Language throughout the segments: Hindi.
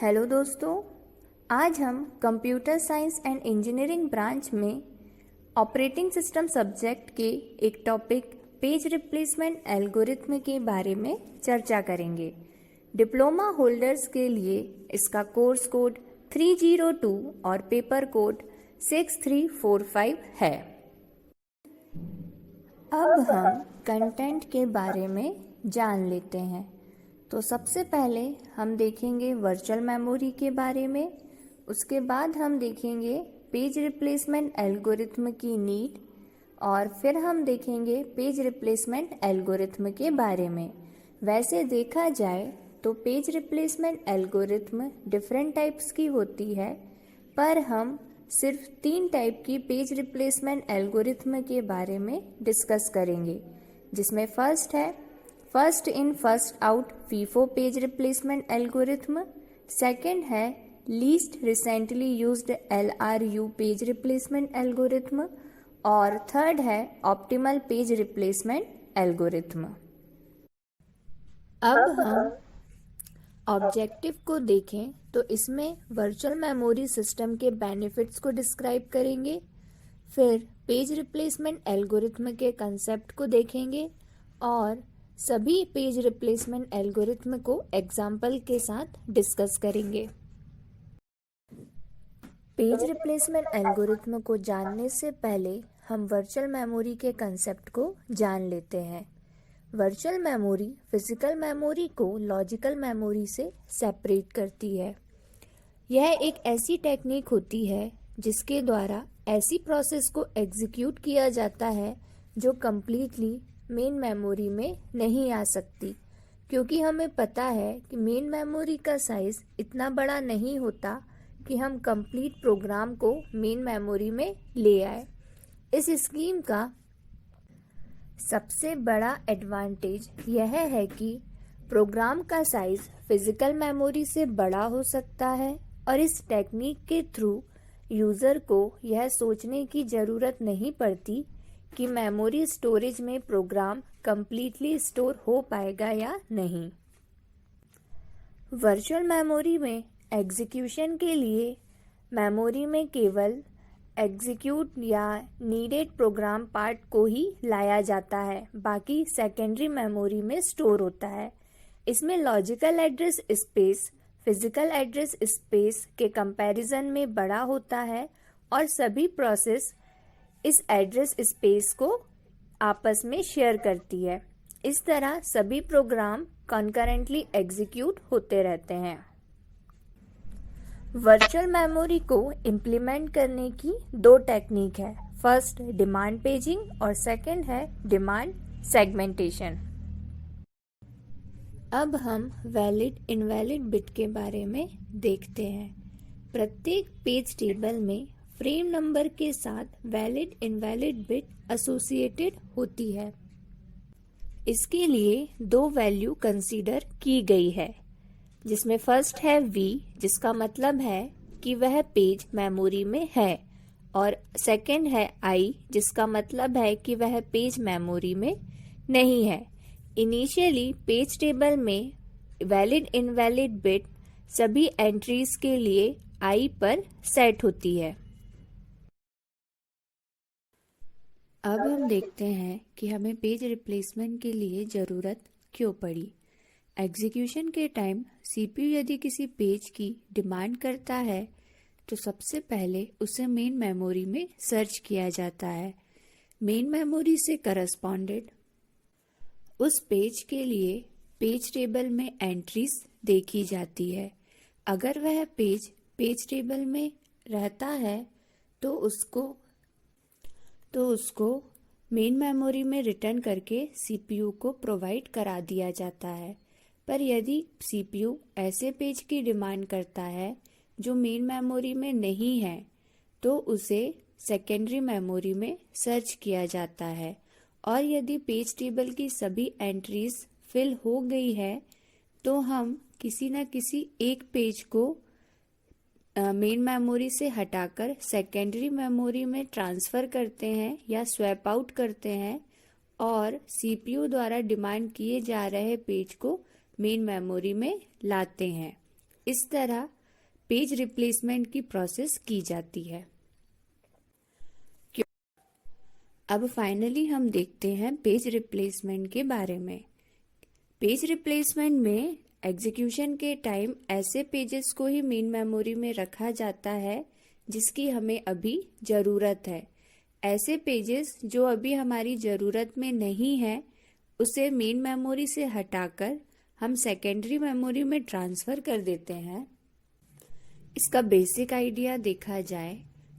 हेलो दोस्तों, आज हम computer science and engineering branch में ऑपरेटिंग सिस्टम सब्जेक्ट के एक टॉपिक पेज रिप्लेसमेंट एल्गोरिथम के बारे में चर्चा करेंगे। डिप्लोमा होल्डर्स के लिए इसका कोर्स कोड 302 और पेपर कोड 6345 है। अब हम कंटेंट के बारे में जान लेते हैं। तो सबसे पहले हम देखेंगे वर्चुअल मेमोरी के बारे में, उसके बाद हम देखेंगे पेज रिप्लेसमेंट एल्गोरिथम की नीड और फिर हम देखेंगे पेज रिप्लेसमेंट एल्गोरिथम के बारे में। वैसे देखा जाए तो page replacement algorithm different types की होती है, पर हम सिर्फ 3 टाइप की पेज रिप्लेसमेंट एल्गोरिथम के बारे में डिस्कस करेंगे, जिसमें फर्स्ट है first in first out FIFO page replacement algorithm, second है least recently used LRU page replacement algorithm और थर्ड है ऑप्टिमल पेज रिप्लेसमेंट एल्गोरिथम। अब हम ऑब्जेक्टिव को देखें तो इसमें वर्चुअल मेमोरी सिस्टम के बेनिफिट्स को डिस्क्राइब करेंगे, फिर पेज रिप्लेसमेंट एल्गोरिथम के कंसेप्ट को देखेंगे और सभी पेज रिप्लेसमेंट एल्गोरिथम को एग्जाम्पल के साथ डिस्कस करेंगे। पेज रिप्लेसमेंट एल्गोरिथम को जानने से पहले हम वर्चुअल मेमोरी के कंसेप्ट को जान लेते हैं। वर्चुअल मेमोरी फिजिकल मेमोरी को लॉजिकल मेमोरी से सेपरेट करती है। यह एक ऐसी टेक्निक होती है जिसके द्वारा ऐसी प्रोसेस को एग्जीक्यूट किया जाता है जो कम्प्लीटली मेन मेमोरी में नहीं आ सकती, क्योंकि हमें पता है कि मेन मेमोरी का साइज इतना बड़ा नहीं होता कि हम कंप्लीट प्रोग्राम को मेन मेमोरी में ले आए। इस स्कीम का सबसे बड़ा एडवांटेज यह है कि प्रोग्राम का साइज फिजिकल मेमोरी से बड़ा हो सकता है और इस टेक्निक के थ्रू यूज़र को यह सोचने की ज़रूरत नहीं पड़ती कि मेमोरी स्टोरेज में प्रोग्राम कंप्लीटली स्टोर हो पाएगा या नहीं। वर्चुअल मेमोरी में एग्जीक्यूशन के लिए मेमोरी में केवल एग्जीक्यूट या नीडेड प्रोग्राम पार्ट को ही लाया जाता है, बाकी सेकेंडरी मेमोरी में स्टोर होता है। इसमें logical address space physical address space के कंपैरिजन में बड़ा होता है और सभी प्रोसेस इस एड्रेस स्पेस को आपस में शेयर करती है। इस तरह सभी प्रोग्राम कॉन्करेंटली एग्जीक्यूट होते रहते हैं। वर्चुअल मेमोरी को इम्प्लीमेंट करने की 2 टेक्निक है, फर्स्ट डिमांड पेजिंग और सेकंड है डिमांड सेगमेंटेशन। अब हम वैलिड इनवैलिड बिट के बारे में देखते हैं। प्रत्येक पेज टेबल में फ्रेम नंबर के साथ वैलिड इनवैलिड बिट एसोसिएटेड होती है। इसके लिए 2 वैल्यू कंसीडर की गई है, जिसमें फर्स्ट है V, जिसका मतलब है कि वह पेज मेमोरी में है, और सेकंड है I, जिसका मतलब है कि वह पेज मेमोरी में नहीं है। इनिशियली पेज टेबल में वैलिड इनवैलिड बिट सभी एंट्रीज के लिए I पर सेट होती है। अब हम देखते हैं कि हमें पेज रिप्लेसमेंट के लिए ज़रूरत क्यों पड़ी। एग्जीक्यूशन के टाइम CPU यदि किसी पेज की डिमांड करता है तो सबसे पहले उसे मेन मेमोरी में सर्च किया जाता है। मेन मेमोरी से करस्पॉन्डेड उस पेज के लिए पेज टेबल में एंट्रीज देखी जाती है। अगर वह पेज टेबल में रहता है तो उसको मेन मेमोरी में रिटर्न करके CPU को प्रोवाइड करा दिया जाता है। पर यदि CPU ऐसे पेज की डिमांड करता है जो मेन मेमोरी में नहीं है तो उसे सेकेंडरी मेमोरी में सर्च किया जाता है, और यदि पेज टेबल की सभी एंट्रीज फिल हो गई है तो हम किसी न किसी एक पेज को मेन मेमोरी से हटाकर सेकेंडरी मेमोरी में ट्रांसफ़र करते हैं या स्वैप आउट करते हैं और CPU द्वारा डिमांड किए जा रहे पेज को मेन मेमोरी में लाते हैं। इस तरह पेज रिप्लेसमेंट की प्रोसेस की जाती है। अब फाइनली हम देखते हैं पेज रिप्लेसमेंट के बारे में। पेज रिप्लेसमेंट में एग्जीक्यूशन के टाइम ऐसे पेजेस को ही मेन मेमोरी में रखा जाता है जिसकी हमें अभी ज़रूरत है। ऐसे पेजेस जो अभी हमारी ज़रूरत में नहीं है उसे मेन मेमोरी से हटाकर हम सेकेंडरी मेमोरी में ट्रांसफ़र कर देते हैं। इसका बेसिक आइडिया देखा जाए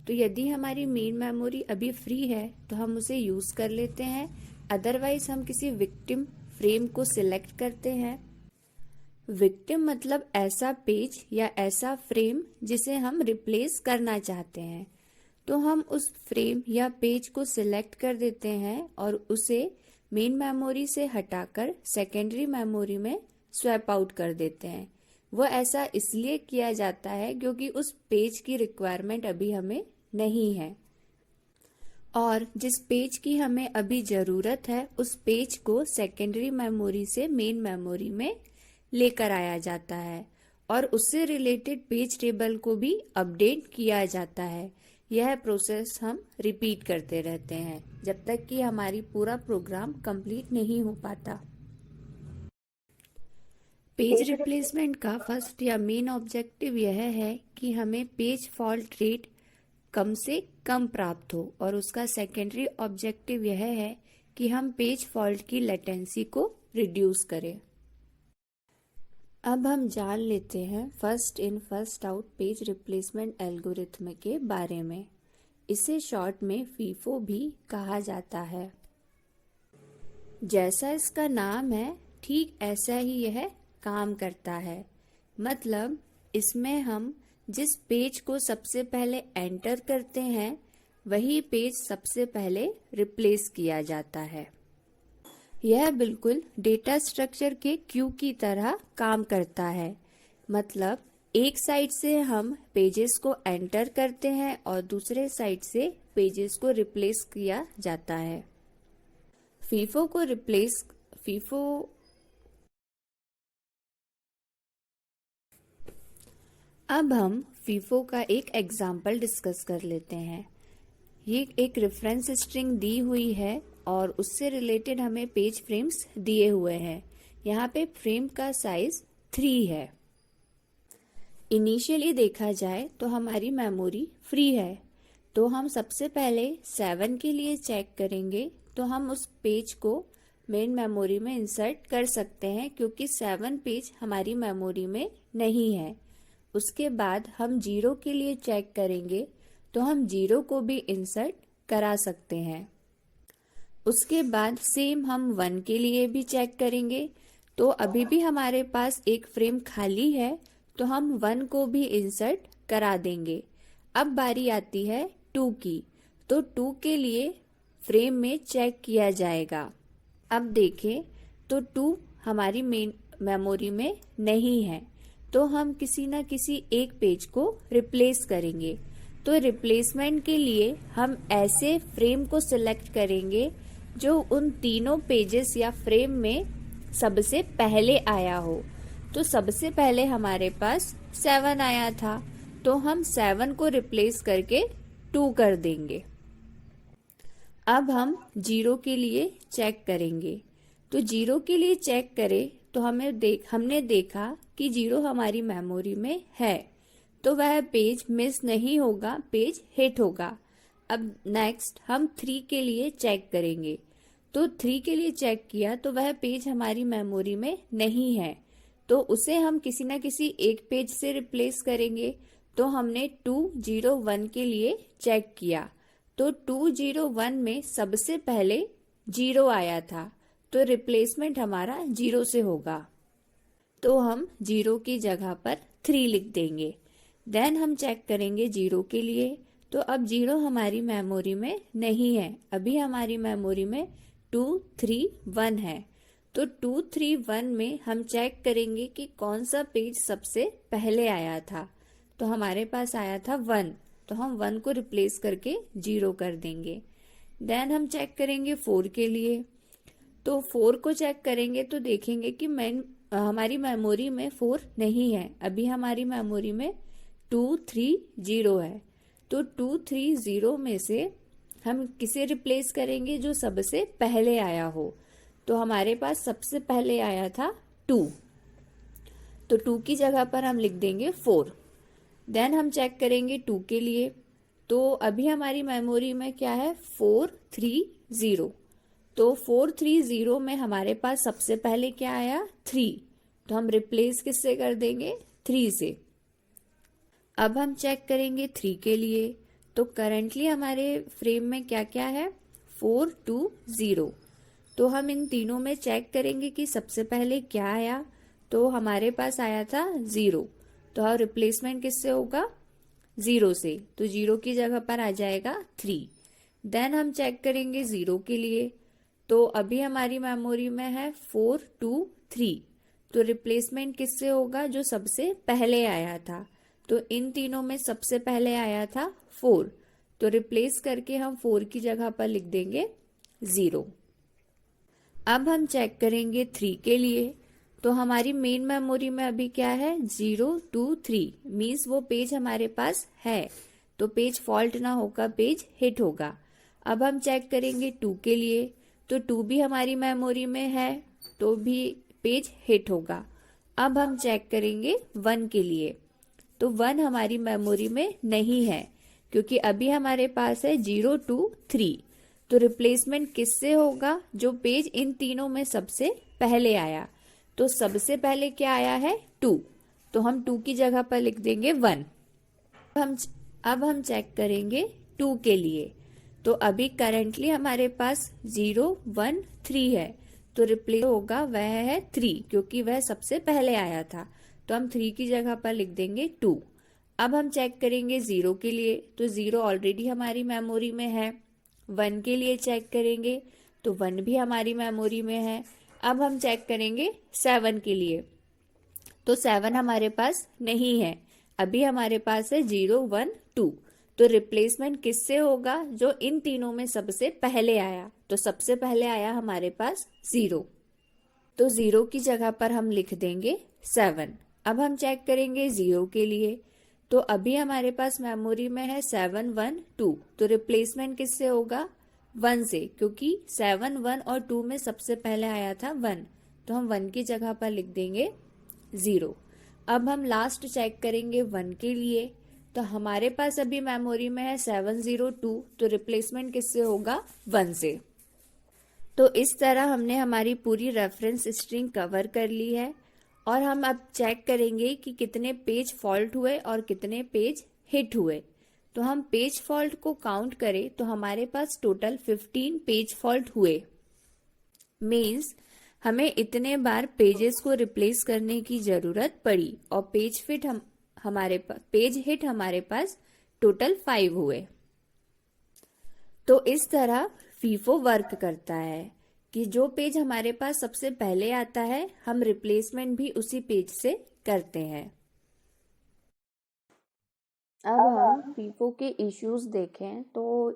तो यदि हमारी मेन मेमोरी अभी फ्री है तो हम उसे यूज़ कर लेते हैं, अदरवाइज हम किसी विक्टिम फ्रेम को सिलेक्ट करते हैं। विक्टिम मतलब ऐसा पेज या ऐसा फ्रेम जिसे हम रिप्लेस करना चाहते हैं। तो हम उस फ्रेम या पेज को सिलेक्ट कर देते हैं और उसे मेन मेमोरी से हटाकर सेकेंडरी मेमोरी में स्वैप आउट कर देते हैं। वो ऐसा इसलिए किया जाता है क्योंकि उस पेज की रिक्वायरमेंट अभी हमें नहीं है, और जिस पेज की हमें अभी ज़रूरत है उस पेज को सेकेंडरी मेमोरी से मेन मेमोरी में लेकर आया जाता है और उससे रिलेटेड पेज टेबल को भी अपडेट किया जाता है। यह प्रोसेस हम रिपीट करते रहते हैं जब तक कि हमारी पूरा प्रोग्राम कंप्लीट नहीं हो पाता। पेज रिप्लेसमेंट का फर्स्ट या मेन ऑब्जेक्टिव यह है कि हमें पेज फॉल्ट रेट कम से कम प्राप्त हो, और उसका सेकेंडरी ऑब्जेक्टिव यह है कि हम पेज फॉल्ट की लेटेंसी को रिड्यूस करें। अब हम जान लेते हैं first in first out page replacement algorithm के बारे में। इसे शॉर्ट में फीफो भी कहा जाता है। जैसा इसका नाम है ठीक ऐसा ही यह काम करता है। मतलब इसमें हम जिस पेज को सबसे पहले एंटर करते हैं वही पेज सबसे पहले रिप्लेस किया जाता है। यह बिल्कुल डेटा स्ट्रक्चर के क्यू की तरह काम करता है। मतलब एक साइड से हम पेजेस को एंटर करते हैं और दूसरे साइड से पेजेस को रिप्लेस किया जाता है। अब हम फीफो का एक एग्जाम्पल डिस्कस कर लेते हैं। ये एक रेफरेंस स्ट्रिंग दी हुई है और उससे रिलेटेड हमें पेज फ्रेम्स दिए हुए हैं। यहाँ पे फ्रेम का साइज 3 है। इनिशियली देखा जाए तो हमारी मेमोरी फ्री है, तो हम सबसे पहले 7 के लिए चेक करेंगे। तो हम उस पेज को मेन मेमोरी में इंसर्ट कर सकते हैं क्योंकि 7 पेज हमारी मेमोरी में नहीं है। उसके बाद हम 0 के लिए चेक करेंगे तो हम 0 को भी इंसर्ट करा सकते हैं। उसके बाद सेम हम 1 के लिए भी चेक करेंगे तो अभी भी हमारे पास एक फ्रेम खाली है, तो हम 1 को भी इंसर्ट करा देंगे। अब बारी आती है 2 की, तो 2 के लिए फ्रेम में चेक किया जाएगा। अब देखें तो 2 हमारी मेन मेमोरी में नहीं है, तो हम किसी ना किसी एक पेज को रिप्लेस करेंगे। तो रिप्लेसमेंट के लिए हम ऐसे फ्रेम को सिलेक्ट करेंगे जो उन तीनों पेजेस या फ्रेम में सबसे पहले आया हो। तो सबसे पहले हमारे पास 7 आया था, तो हम 7 को रिप्लेस करके 2 कर देंगे। अब हम 0 के लिए चेक करेंगे। तो 0 के लिए चेक करें तो हमने देखा कि 0 हमारी मेमोरी में है, तो वह पेज मिस नहीं होगा, पेज हिट होगा। अब नेक्स्ट हम 3 के लिए चेक करेंगे। तो 3 के लिए चेक किया तो वह पेज हमारी मेमोरी में नहीं है, तो उसे हम किसी ना किसी एक पेज से रिप्लेस करेंगे। तो हमने 201 के लिए चेक किया, तो 201 में सबसे पहले 0 आया था, तो रिप्लेसमेंट हमारा 0 से होगा। तो हम 0 की जगह पर 3 लिख देंगे। देन हम चेक करेंगे 0 के लिए, तो अब 0 हमारी मेमोरी में नहीं है, अभी हमारी मेमोरी में 231 है। तो 231 में हम चेक करेंगे कि कौन सा पेज सबसे पहले आया था। तो हमारे पास आया था 1, तो हम 1 को रिप्लेस करके 0 कर देंगे। देन हम चेक करेंगे 4 के लिए। तो 4 को चेक करेंगे तो देखेंगे कि मेन हमारी मेमोरी में 4 नहीं है, अभी हमारी मेमोरी में 230 है। तो 230 में से हम किसे रिप्लेस करेंगे? जो सबसे पहले आया हो। तो हमारे पास सबसे पहले आया था 2, तो 2 की जगह पर हम लिख देंगे 4। देन हम चेक करेंगे 2 के लिए। तो अभी हमारी मेमोरी में क्या है? 430। तो 430 में हमारे पास सबसे पहले क्या आया? 3। तो हम रिप्लेस किससे कर देंगे? 3 से। अब हम चेक करेंगे 3 के लिए। तो करंटली हमारे फ्रेम में क्या क्या है? 420। तो हम इन तीनों में चेक करेंगे कि सबसे पहले क्या आया। तो हमारे पास आया था 0। तो अब रिप्लेसमेंट किससे होगा? 0 से। तो 0 की जगह पर आ जाएगा 3। देन हम चेक करेंगे 0 के लिए। तो अभी हमारी मेमोरी में है 423। तो रिप्लेसमेंट किससे होगा? जो सबसे पहले आया था। तो इन तीनों में सबसे पहले आया था 4। तो रिप्लेस करके हम 4 की जगह पर लिख देंगे 0। अब हम चेक करेंगे 3 के लिए। तो हमारी मेन मेमोरी में अभी क्या है? 023 मीन्स वो पेज हमारे पास है। तो पेज फॉल्ट ना होगा, पेज हिट होगा। अब हम चेक करेंगे 2 के लिए। तो 2 भी हमारी मेमोरी में है, तो भी पेज हिट होगा। अब हम चेक करेंगे 1 के लिए। तो 1 हमारी मेमोरी में नहीं है, क्योंकि अभी हमारे पास है 023। तो रिप्लेसमेंट किससे होगा? जो पेज इन तीनों में सबसे पहले आया। तो सबसे पहले क्या आया है? 2। तो हम 2 की जगह पर लिख देंगे 1। अब हम चेक करेंगे 2 के लिए। तो अभी करंटली हमारे पास 013 है। तो रिप्लेस होगा वह है 3, क्योंकि वह सबसे पहले आया था। तो हम 3 की जगह पर लिख देंगे 2। अब हम चेक करेंगे 0 के लिए। तो 0 ऑलरेडी हमारी मेमोरी में है। 1 के लिए चेक करेंगे। तो 1 भी हमारी मेमोरी में है। अब हम चेक करेंगे 7 के लिए। तो 7 हमारे पास नहीं है, अभी हमारे पास है 012। तो रिप्लेसमेंट किससे होगा? जो इन तीनों में सबसे पहले आया। तो सबसे पहले आया हमारे पास 0। तो 0 की जगह पर हम लिख देंगे 7। अब हम चेक करेंगे 0 के लिए। तो अभी हमारे पास मेमोरी में है 712। तो रिप्लेसमेंट किससे होगा? 1 से, क्योंकि 7, 1 और 2 में सबसे पहले आया था 1। तो हम 1 की जगह पर लिख देंगे 0। अब हम लास्ट चेक करेंगे 1 के लिए। तो हमारे पास अभी मेमोरी में है 702। तो रिप्लेसमेंट किससे होगा? 1 से। तो इस तरह हमने हमारी पूरी रेफरेंस स्ट्रिंग कवर कर ली है। और हम अब चेक करेंगे कि कितने पेज फॉल्ट हुए और कितने पेज हिट हुए। तो हम पेज फॉल्ट को काउंट करें तो हमारे पास टोटल 15 पेज फॉल्ट हुए। मीन्स हमें इतने बार पेजेस को रिप्लेस करने की जरूरत पड़ी और पेज हिट हमारे पास टोटल 5 हुए। तो इस तरह फीफो वर्क करता है कि जो पेज हमारे पास सबसे पहले आता है, हम रिप्लेसमेंट भी उसी पेज से करते हैं। अब हम फीफो के इश्यूज देखें तो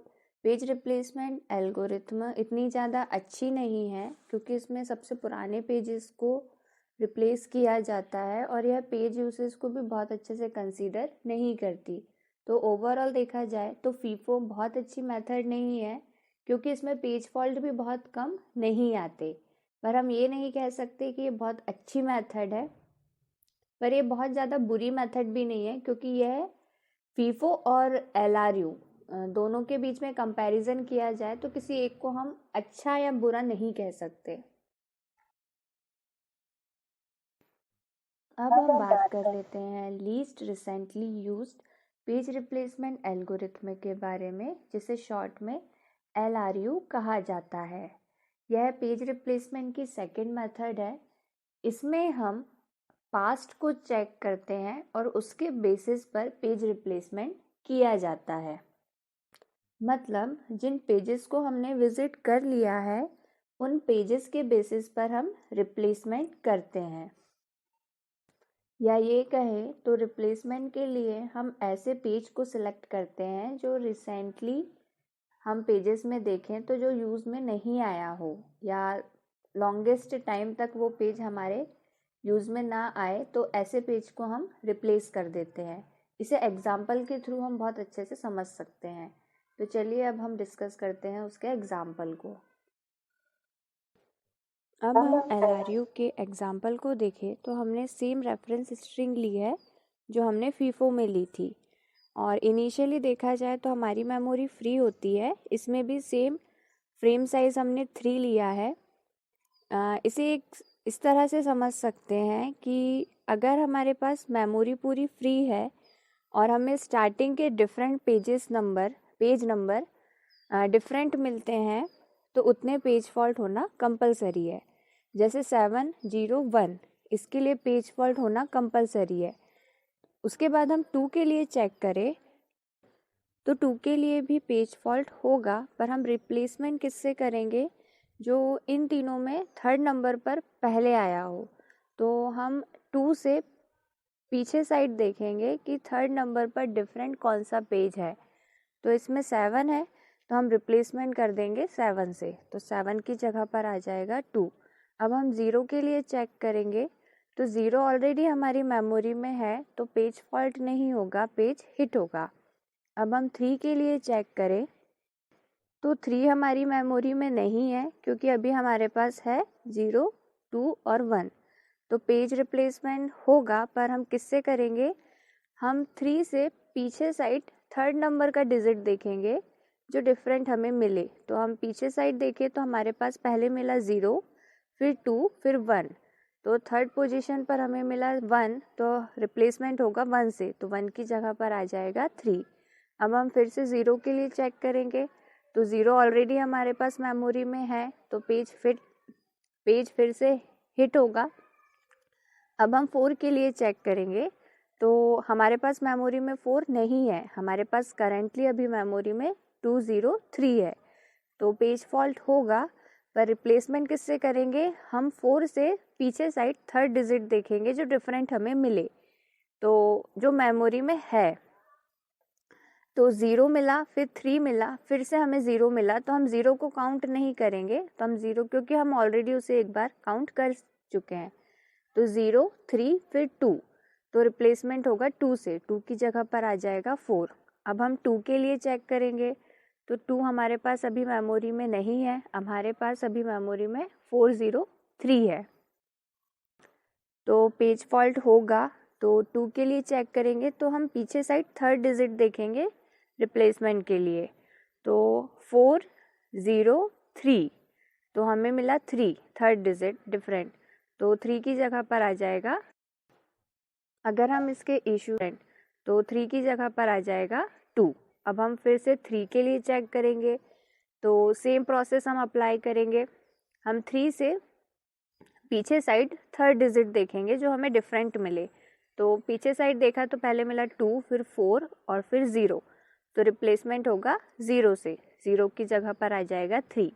पेज रिप्लेसमेंट एल्गोरिथम इतनी ज़्यादा अच्छी नहीं है, क्योंकि इसमें सबसे पुराने पेजेस को रिप्लेस किया जाता है और यह पेज यूसेज को भी बहुत अच्छे से कंसीडर नहीं करती। तो ओवरऑल देखा जाए तो फीफो बहुत अच्छी मेथड नहीं है, क्योंकि इसमें पेज फॉल्ट भी बहुत कम नहीं आते। पर हम ये नहीं कह सकते कि ये बहुत अच्छी मेथड है, पर ये बहुत ज़्यादा बुरी मेथड भी नहीं है, क्योंकि यह फीफो और एलआरयू दोनों के बीच में कंपैरिजन किया जाए तो किसी एक को हम अच्छा या बुरा नहीं कह सकते। अब हम बात कर लेते हैं least recently used page replacement algorithm के बारे में, जिसे शॉर्ट में एलआरयू कहा जाता है। यह पेज रिप्लेसमेंट की सेकंड मेथड है। इसमें हम पास्ट को चेक करते हैं और उसके बेसिस पर पेज रिप्लेसमेंट किया जाता है। मतलब जिन पेजेस को हमने विजिट कर लिया है, उन पेजेस के बेसिस पर हम रिप्लेसमेंट करते हैं। या ये कहें तो रिप्लेसमेंट के लिए हम ऐसे पेज को सिलेक्ट करते हैं जो रिसेंटली हम पेजेस में देखें तो जो यूज़ में नहीं आया हो, या लॉन्गेस्ट टाइम तक वो पेज हमारे यूज़ में ना आए तो ऐसे पेज को हम रिप्लेस कर देते हैं। इसे एग्जाम्पल के थ्रू हम बहुत अच्छे से समझ सकते हैं। तो चलिए अब हम डिस्कस करते हैं उसके एग्जाम्पल को। अब हम LRU के एग्जाम्पल को देखें तो हमने सेम रेफरेंस स्ट्रिंग ली है जो हमने फीफो में ली थी, और इनिशियली देखा जाए तो हमारी मेमोरी फ्री होती है। इसमें भी सेम फ्रेम साइज़ हमने 3 लिया है। इसे इस तरह से समझ सकते हैं कि अगर हमारे पास मेमोरी पूरी फ्री है और हमें स्टार्टिंग के डिफरेंट पेज नंबर डिफरेंट मिलते हैं तो उतने पेज फॉल्ट होना कंपलसरी है। जैसे 701 इसके लिए पेज फॉल्ट होना कंपलसरी है। उसके बाद हम 2 के लिए चेक करें तो 2 के लिए भी पेज फॉल्ट होगा, पर हम रिप्लेसमेंट किससे करेंगे, जो इन तीनों में थर्ड नंबर पर पहले आया हो। तो हम 2 से पीछे साइड देखेंगे कि थर्ड नंबर पर डिफरेंट कौन सा पेज है। तो इसमें 7 है तो हम रिप्लेसमेंट कर देंगे 7 से, तो 7 की जगह पर आ जाएगा 2। अब हम 0 के लिए चेक करेंगे तो 0 ऑलरेडी हमारी मेमोरी में है तो पेज फॉल्ट नहीं होगा, पेज हिट होगा। अब हम 3 के लिए चेक करें तो 3 हमारी मेमोरी में नहीं है क्योंकि अभी हमारे पास है 0, 2 और 1, तो पेज रिप्लेसमेंट होगा, पर हम किससे करेंगे, हम 3 से पीछे साइड थर्ड नंबर का डिजिट देखेंगे जो डिफरेंट हमें मिले। तो हम पीछे साइड देखें तो हमारे पास पहले मिला 0, फिर 2, फिर 1, तो थर्ड पोजीशन पर हमें मिला 1, तो रिप्लेसमेंट होगा 1 से, तो 1 की जगह पर आ जाएगा 3। अब हम फिर से 0 के लिए चेक करेंगे तो 0 ऑलरेडी हमारे पास मेमोरी में है तो पेज फिर से हिट होगा। अब हम 4 के लिए चेक करेंगे तो हमारे पास मेमोरी में 4 नहीं है, हमारे पास करेंटली अभी मेमोरी में 203 है, तो पेज फॉल्ट होगा। पर रिप्लेसमेंट किससे करेंगे, हम 4 से पीछे साइड थर्ड डिजिट देखेंगे जो डिफरेंट हमें मिले। तो जो मेमोरी में है तो 0 मिला, फिर 3 मिला, फिर से हमें 0 मिला, तो हम 0 को काउंट नहीं करेंगे। तो हम 0, क्योंकि हम ऑलरेडी उसे एक बार काउंट कर चुके हैं, तो 0, 3 फिर 2, तो रिप्लेसमेंट होगा 2 से, 2 की जगह पर आ जाएगा 4। अब हम 2 के लिए चेक करेंगे तो 2 हमारे पास अभी मेमोरी में नहीं है, हमारे पास अभी मेमोरी में 403 है, तो पेज फॉल्ट होगा। तो 2 के लिए चेक करेंगे तो हम पीछे साइड थर्ड डिजिट देखेंगे रिप्लेसमेंट के लिए, तो 403, तो हमें मिला 3 थर्ड डिजिट डिफरेंट, तो 3 की जगह पर आ जाएगा। अगर हम इसके इशू तो 3 की जगह पर आ जाएगा 2। अब हम फिर से 3 के लिए चेक करेंगे तो सेम प्रोसेस हम अप्लाई करेंगे। हम 3 से पीछे साइड थर्ड डिजिट देखेंगे जो हमें डिफरेंट मिले। तो पीछे साइड देखा तो पहले मिला 2, फिर 4 और फिर 0, तो रिप्लेसमेंट होगा 0 से, 0 की जगह पर आ जाएगा 3।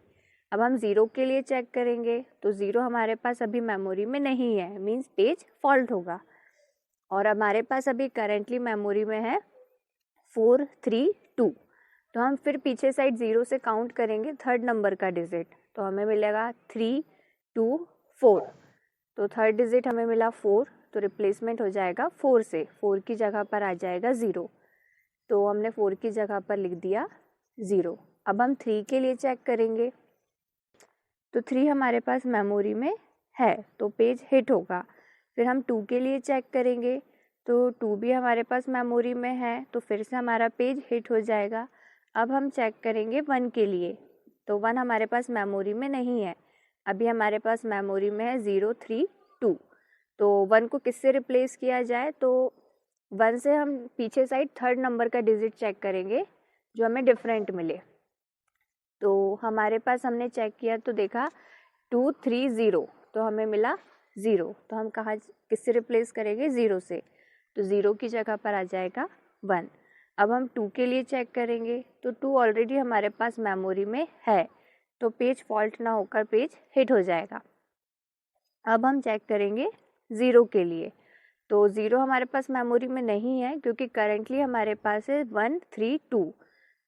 अब हम 0 के लिए चेक करेंगे तो 0 हमारे पास अभी मेमोरी में नहीं है, मीन्स पेज फॉल्ट होगा, और हमारे पास अभी करेंटली मेमोरी में है 432, तो हम फिर पीछे साइड 0 से काउंट करेंगे थर्ड नंबर का डिजिट, तो हमें मिलेगा 3, 2, 4, तो थर्ड डिजिट हमें मिला 4, तो रिप्लेसमेंट हो जाएगा 4 से, 4 की जगह पर आ जाएगा 0, तो हमने 4 की जगह पर लिख दिया 0। अब हम 3 के लिए चेक करेंगे तो 3 हमारे पास मेमोरी में है तो पेज हिट होगा। फिर हम 2 के लिए चेक करेंगे तो 2 भी हमारे पास मेमोरी में है तो फिर से हमारा पेज हिट हो जाएगा। अब हम चेक करेंगे 1 के लिए, तो 1 हमारे पास मेमोरी में नहीं है, अभी हमारे पास मेमोरी में है 032, तो 1 को किससे रिप्लेस किया जाए, तो 1 से हम पीछे साइड थर्ड नंबर का डिजिट चेक करेंगे जो हमें डिफरेंट मिले। तो हमारे पास हमने चेक किया तो देखा 230, तो हमें मिला 0, तो हम कहाँ किससे रिप्लेस करेंगे, 0 से, तो 0 की जगह पर आ जाएगा 1। अब हम 2 के लिए चेक करेंगे तो 2 ऑलरेडी हमारे पास मेमोरी में है तो पेज फॉल्ट ना होकर पेज हिट हो जाएगा। अब हम चेक करेंगे 0 के लिए, तो 0 हमारे पास मेमोरी में नहीं है क्योंकि करेंटली हमारे पास है 132,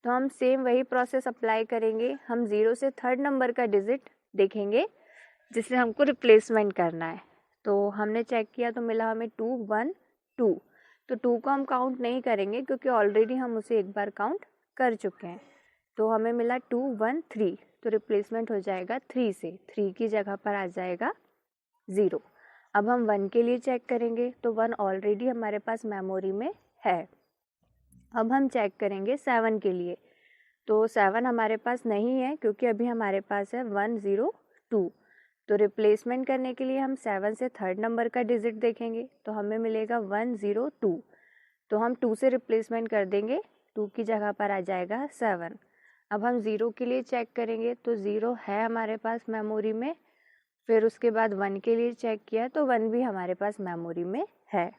तो हम सेम वही प्रोसेस अप्लाई करेंगे। हम 0 से थर्ड नंबर का डिजिट देखेंगे जिससे हमको रिप्लेसमेंट करना है, तो हमने चेक किया तो मिला हमें 2 1 2। तो 2 को हम काउंट नहीं करेंगे क्योंकि ऑलरेडी हम उसे एक बार काउंट कर चुके हैं। तो हमें मिला 2 1 3, तो रिप्लेसमेंट हो जाएगा 3 से, 3 की जगह पर आ जाएगा 0। अब हम 1 के लिए चेक करेंगे तो 1 ऑलरेडी हमारे पास मेमोरी में है। अब हम चेक करेंगे 7 के लिए, तो 7 हमारे पास नहीं है क्योंकि अभी हमारे पास है 1 0 2। तो रिप्लेसमेंट करने के लिए हम 7 से थर्ड नंबर का डिजिट देखेंगे तो हमें मिलेगा 1 0 2। तो हम 2 से रिप्लेसमेंट कर देंगे, 2 की जगह पर आ जाएगा 7। अब हम 0 के लिए चेक करेंगे तो 0 है हमारे पास मेमोरी में। फिर उसके बाद 1 के लिए चेक किया तो 1 भी हमारे पास मेमोरी में है।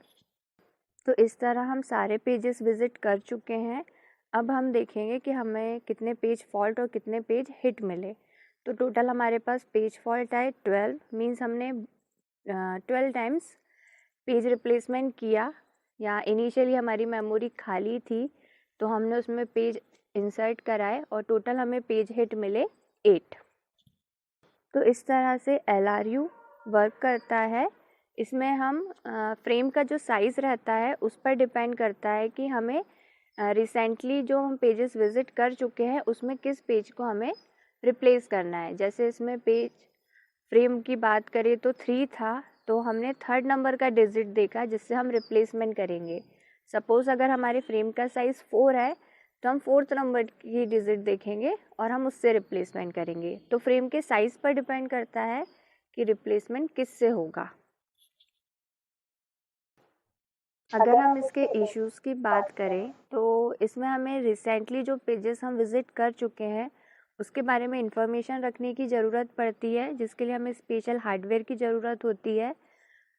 तो इस तरह हम सारे पेजेस विजिट कर चुके हैं। अब हम देखेंगे कि हमें कितने पेज फॉल्ट और कितने पेज हिट मिले। तो टोटल हमारे पास पेज फॉल्ट आए 12, मीन्स हमने 12 टाइम्स पेज रिप्लेसमेंट किया, या इनिशियली हमारी मेमोरी खाली थी तो हमने उसमें पेज इंसर्ट कराए और टोटल हमें पेज हिट मिले 8। तो इस तरह से LRU वर्क करता है। इसमें हम फ्रेम का जो साइज़ रहता है उस पर डिपेंड करता है कि हमें रिसेंटली जो हम पेजेस विज़िट कर चुके हैं उसमें किस पेज को हमें रिप्लेस करना है। जैसे इसमें पेज फ्रेम की बात करें तो 3 था, तो हमने थर्ड नंबर का डिजिट देखा जिससे हम रिप्लेसमेंट करेंगे। सपोज़ अगर हमारे फ्रेम का साइज़ 4 है तो हम 4th नंबर की डिजिट देखेंगे और हम उससे रिप्लेसमेंट करेंगे। तो फ्रेम के साइज़ पर डिपेंड करता है कि रिप्लेसमेंट किससे होगा। अगर हम इसके इश्यूज़ की बात करें तो इसमें हमें रिसेंटली जो पेजेस हम विज़िट कर चुके हैं उसके बारे में इंफॉर्मेशन रखने की ज़रूरत पड़ती है, जिसके लिए हमें स्पेशल हार्डवेयर की ज़रूरत होती है।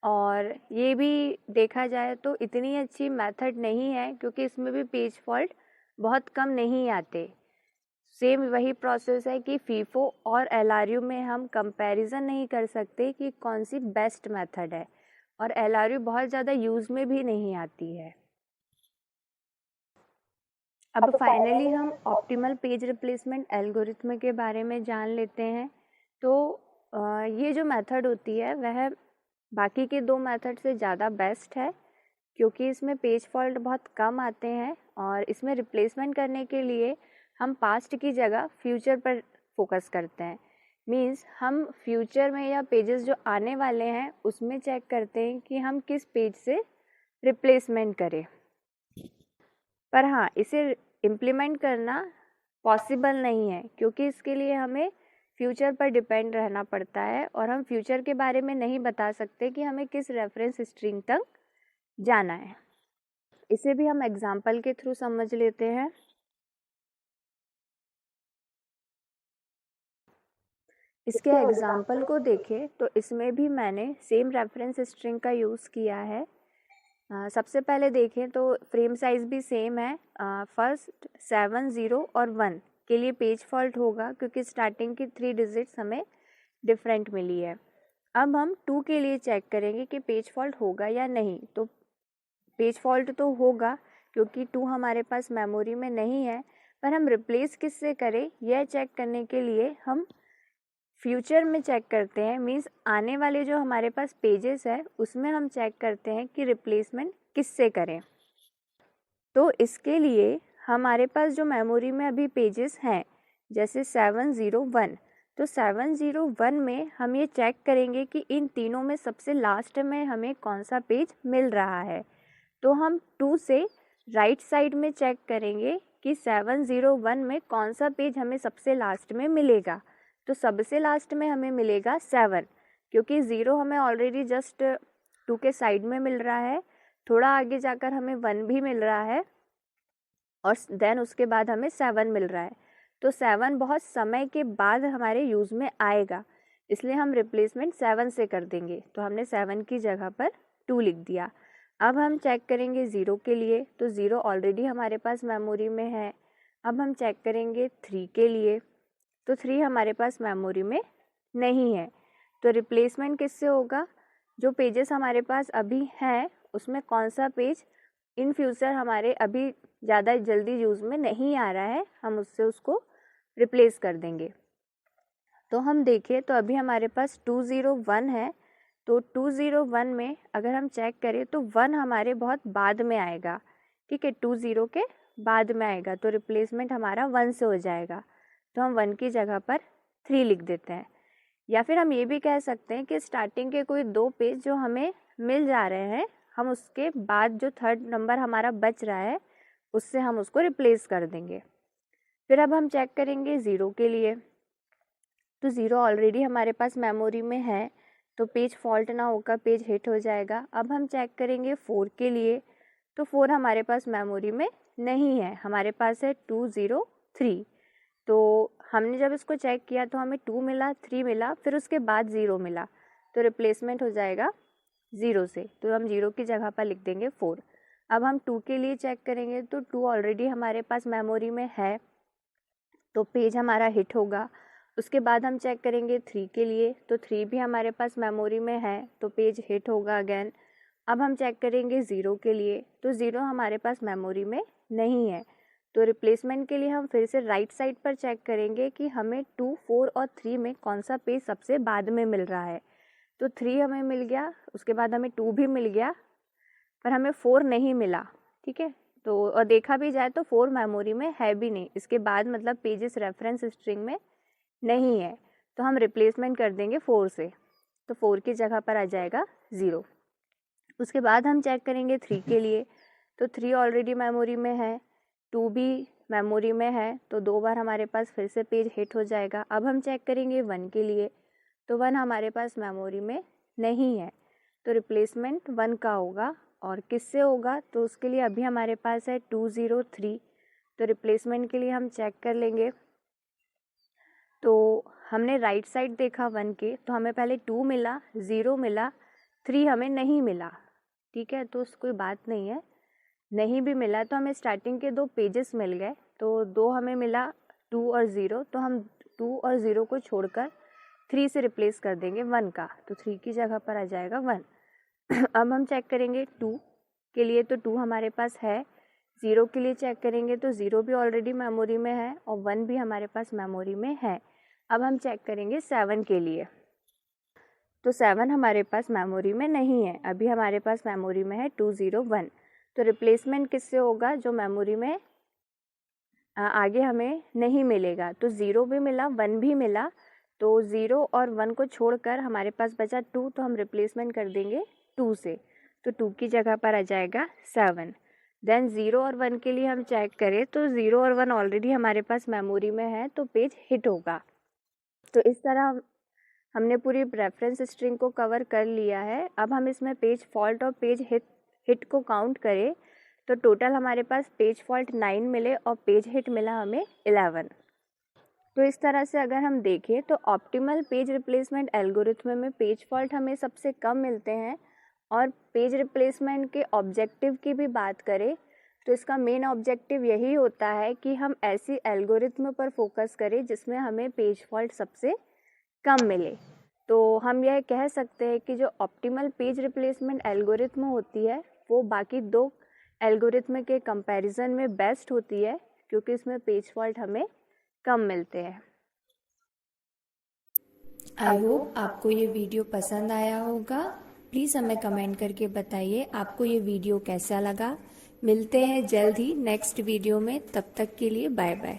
और ये भी देखा जाए तो इतनी अच्छी मेथड नहीं है क्योंकि इसमें भी पेज फॉल्ट बहुत कम नहीं आते। सेम वही प्रोसेस है कि फीफो और LRU में हम कंपैरिजन नहीं कर सकते कि कौन सी बेस्ट मेथड है, और LRU बहुत ज़्यादा यूज़ में भी नहीं आती है। अब फाइनली हम ऑप्टिमल पेज रिप्लेसमेंट एल्गोरिथम के बारे में जान लेते हैं। तो ये जो मेथड होती है वह बाकी के 2 मेथड से ज़्यादा बेस्ट है क्योंकि इसमें पेज फॉल्ट बहुत कम आते हैं और इसमें रिप्लेसमेंट करने के लिए हम पास्ट की जगह फ्यूचर पर फोकस करते हैं। मीन्स हम फ्यूचर में या पेजेस जो आने वाले हैं उसमें चेक करते हैं कि हम किस पेज से रिप्लेसमेंट करें। पर हाँ, इसे इम्प्लीमेंट करना पॉसिबल नहीं है क्योंकि इसके लिए हमें फ्यूचर पर डिपेंड रहना पड़ता है और हम फ्यूचर के बारे में नहीं बता सकते कि हमें किस रेफरेंस स्ट्रिंग तक जाना है। इसे भी हम एग्जाम्पल के थ्रू समझ लेते हैं। इसके एग्जाम्पल को देखें तो इसमें भी मैंने सेम रेफरेंस स्ट्रिंग का यूज़ किया है। सबसे पहले देखें तो फ्रेम साइज़ भी सेम है। फर्स्ट 7 0 और 1 के लिए पेज फॉल्ट होगा क्योंकि स्टार्टिंग की 3 डिजिट्स हमें डिफरेंट मिली है। अब हम 2 के लिए चेक करेंगे कि पेज फॉल्ट होगा या नहीं। तो पेज फॉल्ट तो होगा क्योंकि 2 हमारे पास मेमोरी में नहीं है, पर हम रिप्लेस किससे करें यह चेक करने के लिए हम फ्यूचर में चेक करते हैं। मीन्स आने वाले जो हमारे पास पेजेस है उसमें हम चेक करते हैं कि रिप्लेसमेंट किससे करें। तो इसके लिए हमारे पास जो मेमोरी में अभी पेजेस हैं जैसे 7 0 1, तो 7 0 1 में हम ये चेक करेंगे कि इन तीनों में सबसे लास्ट में हमें कौन सा पेज मिल रहा है। तो हम 2 से राइट साइड में चेक करेंगे कि 7 0 1 में कौन सा पेज हमें सबसे लास्ट में मिलेगा। तो सबसे लास्ट में हमें मिलेगा 7 क्योंकि 0 हमें ऑलरेडी जस्ट 2 के साइड में मिल रहा है, थोड़ा आगे जाकर हमें 1 भी मिल रहा है और देन उसके बाद हमें 7 मिल रहा है। तो 7 बहुत समय के बाद हमारे यूज़ में आएगा, इसलिए हम रिप्लेसमेंट 7 से कर देंगे। तो हमने 7 की जगह पर 2 लिख दिया। अब हम चेक करेंगे 0 के लिए, तो 0 ऑलरेडी हमारे पास मेमोरी में है। अब हम चेक करेंगे 3 के लिए, तो 3 हमारे पास मेमोरी में नहीं है। तो रिप्लेसमेंट किससे होगा, जो पेजेस हमारे पास अभी हैं उसमें कौन सा पेज इन फ्यूचर हमारे अभी ज़्यादा जल्दी यूज़ में नहीं आ रहा है, हम उससे उसको रिप्लेस कर देंगे। तो हम देखें तो अभी हमारे पास 2 0 1 है, तो 201 में अगर हम चेक करें तो 1 हमारे बहुत बाद में आएगा, ठीक है, 20 के बाद में आएगा, तो रिप्लेसमेंट हमारा 1 से हो जाएगा। तो हम 1 की जगह पर 3 लिख देते हैं। या फिर हम ये भी कह सकते हैं कि स्टार्टिंग के कोई 2 पेज जो हमें मिल जा रहे हैं, हम उसके बाद जो 3rd नंबर हमारा बच रहा है उससे हम उसको रिप्लेस कर देंगे। फिर अब हम चेक करेंगे 0 के लिए। तो 0 ऑलरेडी हमारे पास मेमोरी में है, तो पेज फॉल्ट ना होकर पेज हिट हो जाएगा। अब हम चेक करेंगे 4 के लिए। तो 4 हमारे पास मेमोरी में नहीं है, हमारे पास है 203। तो हमने जब इसको चेक किया तो हमें 2 मिला, 3 मिला, फिर उसके बाद 0 मिला, तो रिप्लेसमेंट हो जाएगा 0 से। तो हम 0 की जगह पर लिख देंगे 4। अब हम 2 के लिए चेक करेंगे तो 2 ऑलरेडी हमारे पास मेमोरी में है, तो पेज हमारा हिट होगा। उसके बाद हम चेक करेंगे 3 के लिए। तो 3 भी हमारे पास मेमोरी में है, तो पेज हिट होगा अगेन। अब हम चेक करेंगे 0 के लिए। तो 0 हमारे पास मेमोरी में नहीं है, तो रिप्लेसमेंट के लिए हम फिर से राइट साइड पर चेक करेंगे कि हमें 2, 4 और 3 में कौन सा पेज सबसे बाद में मिल रहा है। तो 3 हमें मिल गया, उसके बाद हमें 2 भी मिल गया, पर हमें 4 नहीं मिला, ठीक है। तो और देखा भी जाए तो 4 मेमोरी में है भी नहीं, इसके बाद मतलब पेजेस रेफरेंस स्ट्रिंग में नहीं है, तो हम रिप्लेसमेंट कर देंगे 4 से। तो 4 की जगह पर आ जाएगा 0। उसके बाद हम चेक करेंगे 3 के लिए। तो 3 ऑलरेडी मेमोरी में है, 2 भी मेमोरी में है, तो 2 बार हमारे पास फिर से पेज हिट हो जाएगा। अब हम चेक करेंगे 1 के लिए। तो 1 हमारे पास मेमोरी में नहीं है, तो रिप्लेसमेंट 1 का होगा। और किससे होगा, तो उसके लिए अभी हमारे पास है 203। तो रिप्लेसमेंट के लिए हम चेक कर लेंगे। तो हमने राइट साइड देखा 1 के, तो हमें पहले 2 मिला, 0 मिला, 3 हमें नहीं मिला, ठीक है। तो कोई बात नहीं है, नहीं भी मिला तो हमें स्टार्टिंग के 2 पेजेस मिल गए। तो 2 हमें मिला, 2 और 0, तो हम 2 और 0 को छोड़कर 3 से रिप्लेस कर देंगे 1 का, तो 3 की जगह पर आ जाएगा 1। अब हम चेक करेंगे 2 के लिए। तो 2 हमारे पास है। 0 के लिए चेक करेंगे तो 0 भी ऑलरेडी मेमोरी में है और 1 भी हमारे पास मेमोरी में है। अब हम चेक करेंगे 7 के लिए। तो 7 हमारे पास मेमोरी में नहीं है, अभी हमारे पास मेमोरी में है 201। तो रिप्लेसमेंट किससे होगा, जो मेमोरी में आगे हमें नहीं मिलेगा। तो 0 भी मिला, 1 भी मिला, तो 0 और 1 को छोड़कर हमारे पास बचा 2, तो हम रिप्लेसमेंट कर देंगे 2 से। तो 2 की जगह पर आ जाएगा 7। देन 0 और 1 के लिए हम चेक करें तो 0 और 1 ऑलरेडी हमारे पास मेमोरी में है, तो पेज हिट होगा। तो इस तरह हमने पूरी रेफरेंस स्ट्रिंग को कवर कर लिया है। अब हम इसमें पेज फॉल्ट और पेज हिट को काउंट करें तो टोटल हमारे पास पेज फॉल्ट 9 मिले और पेज हिट मिला हमें 11। तो इस तरह से अगर हम देखें तो ऑप्टिमल पेज रिप्लेसमेंट एल्गोरिथम में पेज फॉल्ट हमें सबसे कम मिलते हैं। और पेज रिप्लेसमेंट के ऑब्जेक्टिव की भी बात करें तो इसका मेन ऑब्जेक्टिव यही होता है कि हम ऐसी एल्गोरिथम पर फोकस करें जिसमें हमें पेज फॉल्ट सबसे कम मिले। तो हम यह कह सकते हैं कि जो ऑप्टिमल पेज रिप्लेसमेंट एल्गोरिथम होती है वो बाकी 2 एल्गोरिथम के कंपैरिजन में बेस्ट होती है, क्योंकि इसमें पेज फॉल्ट हमें कम मिलते हैं। आई होप आपको ये वीडियो पसंद आया होगा। प्लीज़ हमें कमेंट करके बताइए आपको ये वीडियो कैसा लगा। मिलते हैं जल्द ही नेक्स्ट वीडियो में, तब तक के लिए बाय बाय।